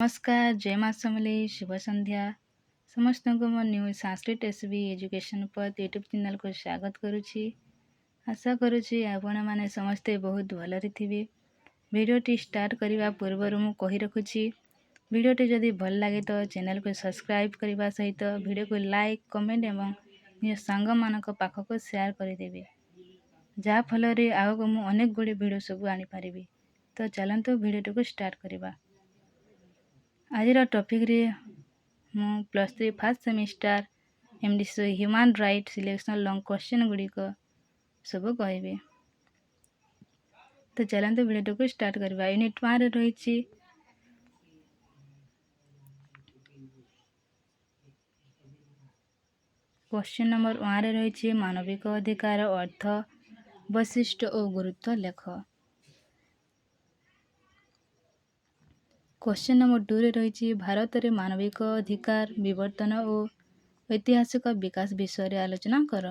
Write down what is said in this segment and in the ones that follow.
नमस्कार जय माँ समलेई शुभ संध्या समस्त को मो न्यू संस्कृत एसबी एजुकेशन पर यूट्यूब चैनल को स्वागत करुछि। आशा करुछि आपण माने समस्ते बहुत भलरे थिबे। वीडियोटी स्टार्ट करने पूर्व मु कहि रखुछि वीडियोटी जदि भल लगे तो चैनल को सब्सक्राइब करने सहित वीडियो को लाइक कमेंट एवं निज सांग मानक पाख को शेयर करदेवे जहाँ फल आगक मु अनेक गुड़ी वीडियो सब आनी पारिबी। तो चलंतु वीडियोटी को स्टार्ट करवा। आज टॉपिक रे मु +3 first semester MDC human right selection long question Gudi को सब कहबे। तो चलते वीडियो को स्टार्ट करवा। यूनिट 1 रे रही क्वेश्चन नंबर 1 रे रही मानविक अधिकार अर्थ वैशिष्ट और गुरुत्व लेख। क्वेश्चन नंबर 2 रे रही भारत रे मानविक अधिकार विवर्तन और ऐतिहासिक विकास विषय रे आलोचना कर।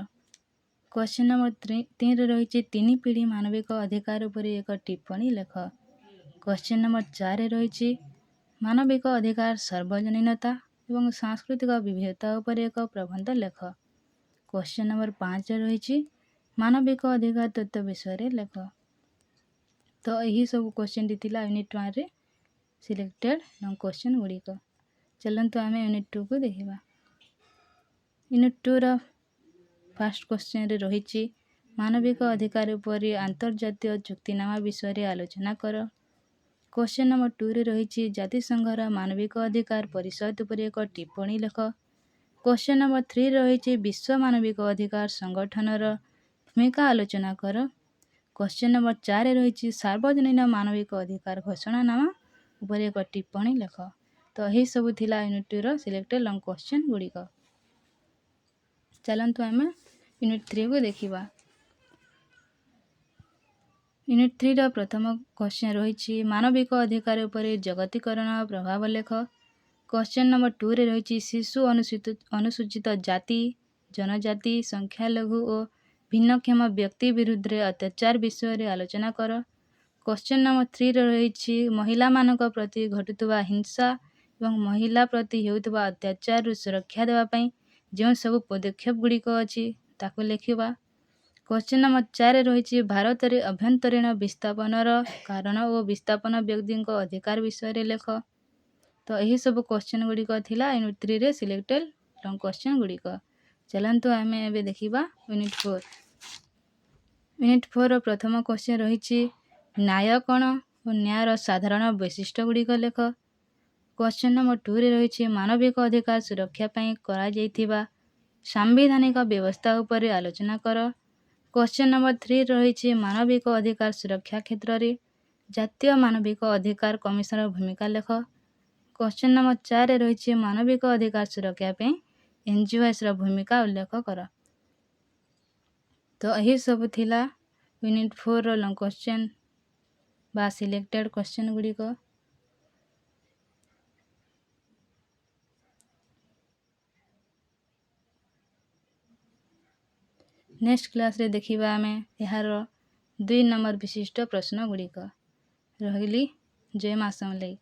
क्वेश्चन नंबर 3 रे रही 3 पीढ़ी मानविक अधिकार उपर एक टिप्पणी लेख। क्वेश्चन नंबर 4 रे रही मानविक अधिकार सार्वजनीनता एवं सांस्कृतिक विविधता उपर एक प्रबंध लेख। क्वेश्चन नंबर 5 रे रही मानविक अधिकार तत्व विषय रे लेख। तो यही सब क्वेश्चन दिथिला यूनिट 1 रे सिलेक्टेड लॉन्ग क्वेश्चन गुड़िक। चलते आम यूनिट 2 को देखा। यूनिट 2 रा फर्स्ट क्वेश्चन रे रही मानविक अधिकार उपर अंतर्जातीय चुक्तिनामा विषय रे आलोचना कर। क्वेश्चन नंबर 2 रे रही जातिसंघर मानविक अधिकार परिषद उपर एक टिप्पणी लेख। क्वेश्चन नंबर 3 रही विश्व मानविक अधिकार संगठन भूमिका आलोचना कर। क्वेश्चन नंबर 4 रही सार्वजनीन मानविक अधिकार घोषणानामा उपर एक टिप्पणी लेख। तो यही सब थिला यूनिट 2 रो सिलेक्टेड लॉन्ग क्वेश्चन गुड़िक। चलंतु आम यूनिट 3 को देखा। यूनिट 3 रो प्रथम क्वेश्चन रही मानविक अधिकार उपर जगतीकरण प्रभाव लेख। क्वेश्चन नंबर 2 रे रही शिशु अनुसूचित जाति जनजाति संख्यालघु और भिन्नक्षम व्यक्ति विरुद्ध अत्याचार विषय रे आलोचना कर। क्वेश्चन नंबर 3 रे रही महिला मानक प्रति घटुवा हिंसा एवं महिला प्रति हेउतबा अत्याचार रु सुरक्षा देवाई जो सब पदक्षेप गुड़िक अच्छी ताकू लिखा। क्वेश्चन नंबर 4 रे रही भारत रे अभ्यंतरीण विस्थापनर कारण और विस्थापन व्यक्ति अधिकार विषय रे लेख। तो यही सब क्वेश्चन गुड़िक थिला यूनिट 3 रे सिलेक्टेड लॉन्ग क्वेश्चन गुड़िक। चलंतु आम एबे देखिबा यूनिट 4। यूनिट 4 रो प्रथम क्वेश्चन रही न्याय कण और न्यायर साधारण वैशिष्ट्य गुड़िक लेख। क्वेश्चन नंबर 2 रे रही मानविक अधिकार सुरक्षा पई करा जायथिबा सांविधानिक व्यवस्था उपर आलोचना कर। क्वेश्चन नंबर 3 रही मानविक अधिकार सुरक्षा क्षेत्र रे जातीय मानविक अधिकार कमिशन भूमिका लेख। क्वेश्चन नंबर 4 रे रही मानविक अधिकार सुरक्षा पई एनजीओएस रो भूमिका उल्लेख कर। तो यही सब थिला यूनिट 4 रो लॉन्ग क्वेश्चन बा सिलेक्टेड क्वेश्चन गुड़िक। नेक्स्ट क्लास रे देखिबा आमे यार 2 नंबर विशिष्ट प्रश्न गुड़िक। रहिली जय माँ समलेई।